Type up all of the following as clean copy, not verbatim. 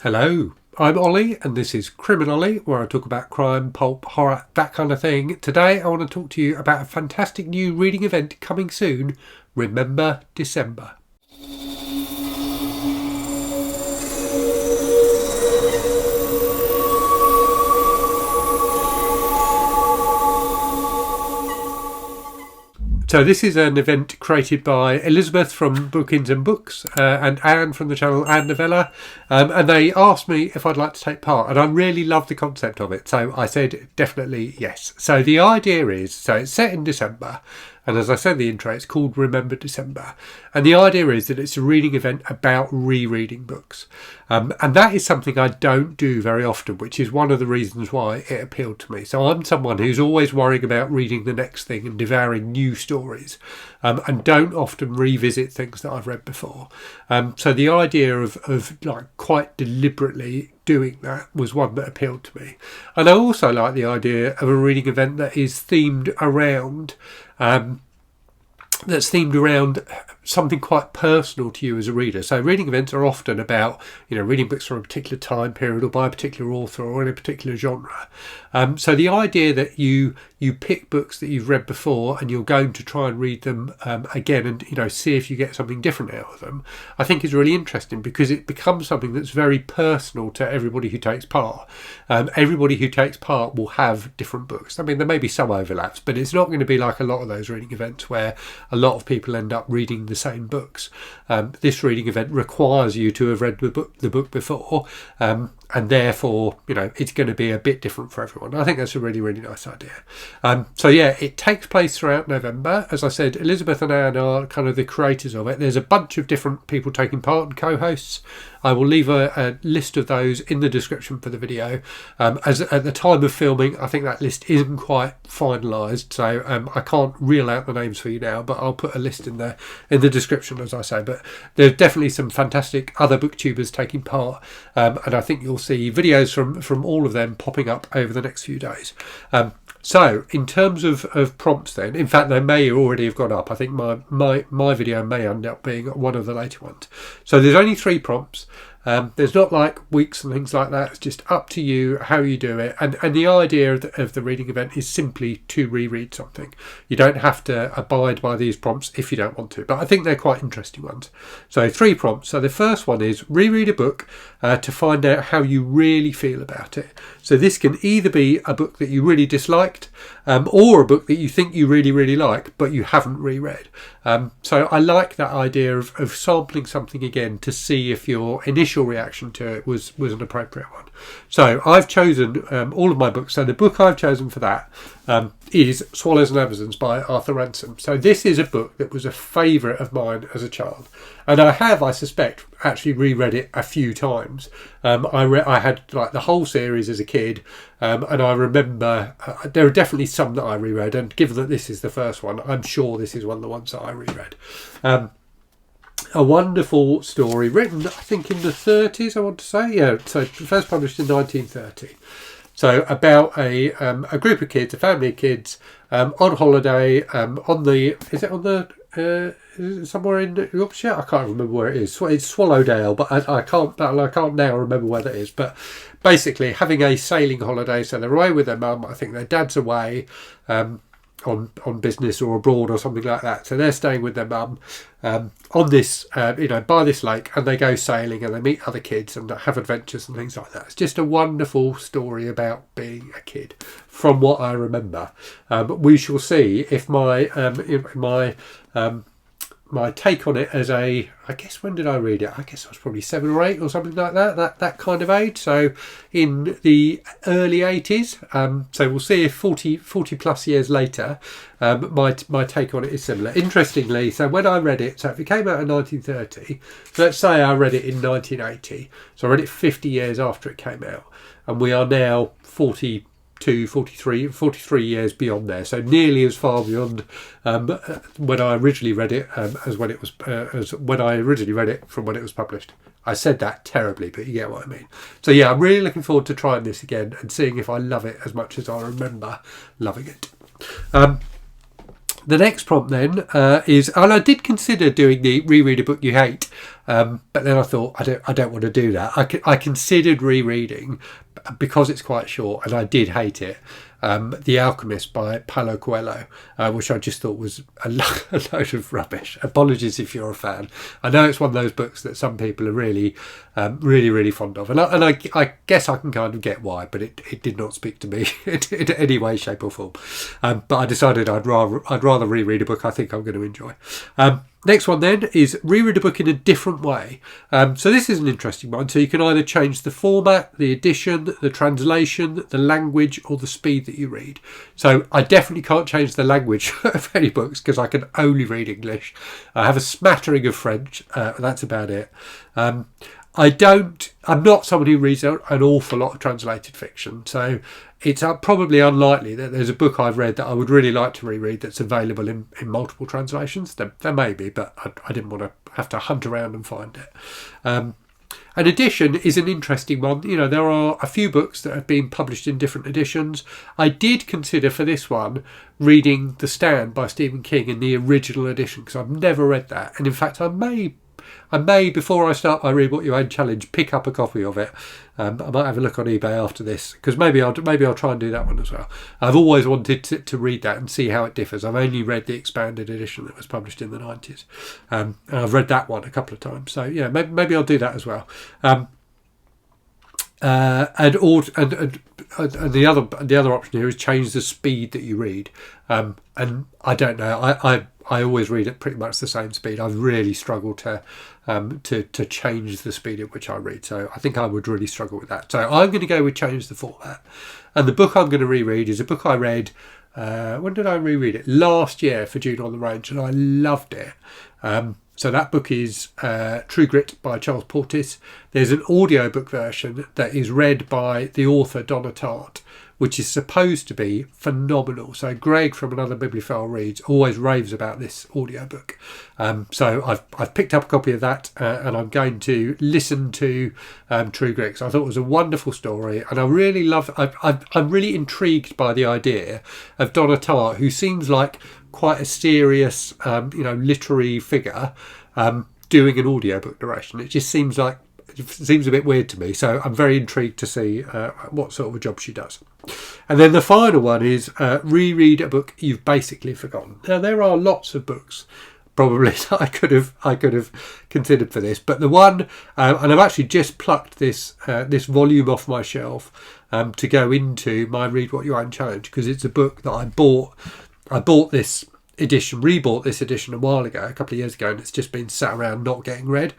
Hello, I'm Ollie and this is Criminally, where I talk about crime, pulp, horror, that kind of thing. Today I want to talk to you about a fantastic new reading event coming soon, Remember December. So this is an event created by Elizabeth from Bookings and Books and Anne from the channel Anne Novella, and they asked me if I'd like to take part, and I really love the concept of it, so I said definitely yes. So the idea is, so it's set in December, and as I said in the intro, it's called Remember December, and the idea is that it's a reading event about rereading books, and that is something I don't do very often, which is one of the reasons why it appealed to me. So I'm someone who's always worrying about reading the next thing and devouring new stories, and don't often revisit things that I've read before. So the idea of like quite deliberately doing that was one that appealed to me. And I also like the idea of a reading event that is themed around something quite personal to you as a reader. So reading events are often about, reading books from a particular time period or by a particular author or in a particular genre. So the idea that you pick books that you've read before and you're going to try and read them again and see if you get something different out of them, I think is really interesting, because it becomes something that's very personal to everybody who takes part. Everybody who takes part will have different books. I mean, there may be some overlaps, but it's not going to be like a lot of those reading events where a lot of people end up reading the same books. This reading event requires you to have read the book before, and therefore it's going to be a bit different for everyone. I think that's a really, really nice idea. So yeah, it takes place throughout November. As I said, Elizabeth and Anne are kind of the creators of it. There's a bunch of different people taking part and co-hosts. I will leave a list of those in the description for the video. As at the time of filming, I think that list isn't quite finalised, so I can't reel out the names for you now, but I'll put a list in the description, as I say. But there's definitely some fantastic other booktubers taking part, and I think you'll see videos from all of them popping up over the next few days. So in terms of prompts then, in fact they may already have gone up. I think my video may end up being one of the later ones. So there's only 3 prompts. There's not like weeks and things like that. It's just up to you how you do it. And the idea of the reading event is simply to reread something. You don't have to abide by these prompts if you don't want to, but I think they're quite interesting ones. So 3 prompts. So the first one is reread a book to find out how you really feel about it. So this can either be a book that you really disliked, or a book that you think you really, really like, but you haven't reread. So I like that idea of sampling something again to see if your initial reaction to it was an appropriate one. So I've chosen all of my books. So the book I've chosen for that is Swallows and Amazons by Arthur Ransom. So this is a book that was a favourite of mine as a child, and I suspect actually reread it a few times. I had like the whole series as a kid, and I remember there are definitely some that I reread, and given that this is the first one, I'm sure this is one of the ones that I reread. A wonderful story written, I think, in the 30s, I want to say. Yeah, so first published in 1930. So about a group of kids, a family of kids, on holiday, somewhere in Yorkshire? I can't remember where it is. It's Swallowdale, but I can't now remember where that is. But basically having a sailing holiday, so they're away with their mum. I think their dad's away on business or abroad or something like that. So they're staying with their mum on this, by this lake, and they go sailing and they meet other kids and have adventures and things like that. It's just a wonderful story about being a kid, from what I remember. But we shall see if my take on it as I guess, when did I read it? I guess I was probably 7 or 8 or something like that kind of age. So in the early 80s. So we'll see if 40 plus years later, my take on it is similar. Interestingly, so when I read it, so if it came out in 1930, so let's say I read it in 1980. So I read it 50 years after it came out, and we are now 43 years beyond there, so nearly as far beyond when I originally read it as when I originally read it from when it was published. I said that terribly, but you get what I mean. So yeah, I'm really looking forward to trying this again and seeing if I love it as much as I remember loving it. The next prompt then is, and I did consider doing the reread a book you hate, but then I thought I don't want to do that. I considered rereading because it's quite short, and I did hate it. The Alchemist by Paulo Coelho, which I just thought was a load of rubbish. Apologies if you're a fan. I know it's one of those books that some people are really fond of, and I guess I can kind of get why, but it did not speak to me in any way, shape or form. But I decided I'd rather reread a book I think I'm going to enjoy. Next one then is reread a book in a different way. So this is an interesting one. So you can either change the format, the edition, the translation, the language, or the speed that you read. So I definitely can't change the language of any books because I can only read English. I have a smattering of French. That's about it. I'm not someone who reads an awful lot of translated fiction, so it's probably unlikely that there's a book I've read that I would really like to reread that's available in multiple translations. There may be, but I didn't want to have to hunt around and find it. An edition is an interesting one. You know, there are a few books that have been published in different editions. I did consider for this one reading The Stand by Stephen King in the original edition because I've never read that, and in fact I may, before I start my Read What You Own challenge, pick up a copy of it. I might have a look on eBay after this because maybe I'll try and do that one as well. I've always wanted to read that and see how it differs. I've only read the expanded edition that was published in the 90s, and I've read that one a couple of times. So yeah, maybe I'll do that as well. And the other option here is change the speed that you read. And I don't know. I always read at pretty much the same speed. I've really struggled to change the speed at which I read. So I think I would really struggle with that. So I'm going to go with change the format. And the book I'm going to reread is a book I read. When did I reread it? Last year for June on the Range, and I loved it. So that book is True Grit by Charles Portis. There's an audiobook version that is read by the author Donna Tartt, which is supposed to be phenomenal. So Greg from Another Bibliophile Reads always raves about this audiobook. So I've picked up a copy of that and I'm going to listen to True Grit. So I thought it was a wonderful story, and I really love. I'm really intrigued by the idea of Donna Tartt, who seems like quite a serious, literary figure, doing an audiobook narration. It just seems a bit weird to me. So I'm very intrigued to see what sort of a job she does. And then the final one is reread a book you've basically forgotten. Now there are lots of books probably that I could have considered for this, but the one and I've actually just plucked this volume off my shelf to go into my Read What You Own challenge, because it's a book that I bought this edition, rebought this edition a while ago, a couple of years ago, and it's just been sat around not getting read.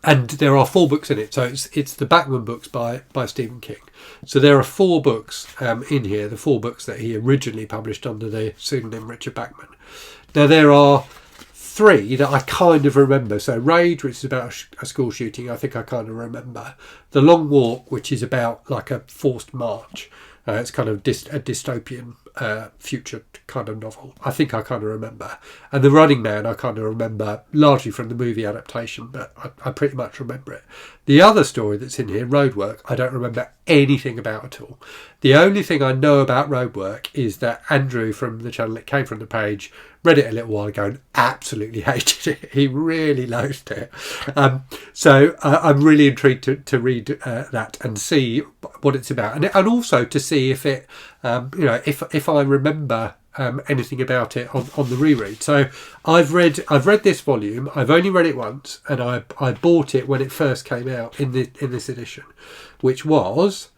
And there are 4 books in it, so it's the Bachman books by Stephen King. So there are 4 books in here, the 4 books that he originally published under the pseudonym Richard Bachman. Now there are 3 that I kind of remember. So Rage, which is about a school shooting, I think I kind of remember. The Long Walk, which is about like a forced march. It's kind of a dystopian future kind of novel. I think I kind of remember. And The Running Man I kind of remember largely from the movie adaptation, but I pretty much remember it. The other story that's in here, Roadwork, I don't remember anything about at all. The only thing I know about Roadwork is that Andrew from the channel It Came From The Page read it a little while ago and absolutely hated it. He really loathed it. So I'm really intrigued to read that and see what it's about, and also to see if it, if I remember anything about it on the reread. So I've read this volume. I've only read it once, and I bought it when it first came out in this edition, which was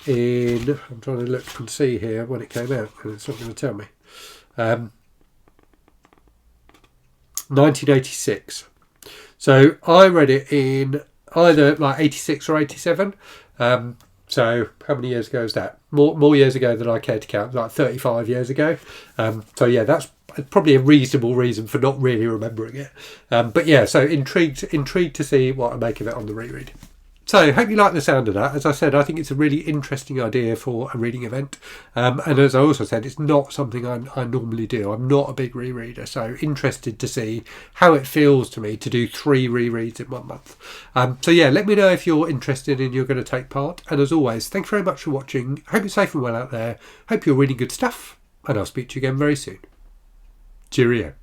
in, I'm trying to look and see here when it came out, and it's not going to tell me. 1986. So I read it in either like 86 or 87. So how many years ago is that? More years ago than I care to count, like 35 years ago. So yeah, that's probably a reasonable reason for not really remembering it. But yeah, so intrigued to see what I make of it on the reread. So hope you like the sound of that. As I said, I think it's a really interesting idea for a reading event. And as I also said, it's not something I normally do. I'm not a big rereader, so interested to see how it feels to me to do 3 rereads in 1 month. So yeah, let me know if you're interested and you're going to take part. And as always, thanks very much for watching. Hope you're safe and well out there. Hope you're reading good stuff, and I'll speak to you again very soon. Cheerio.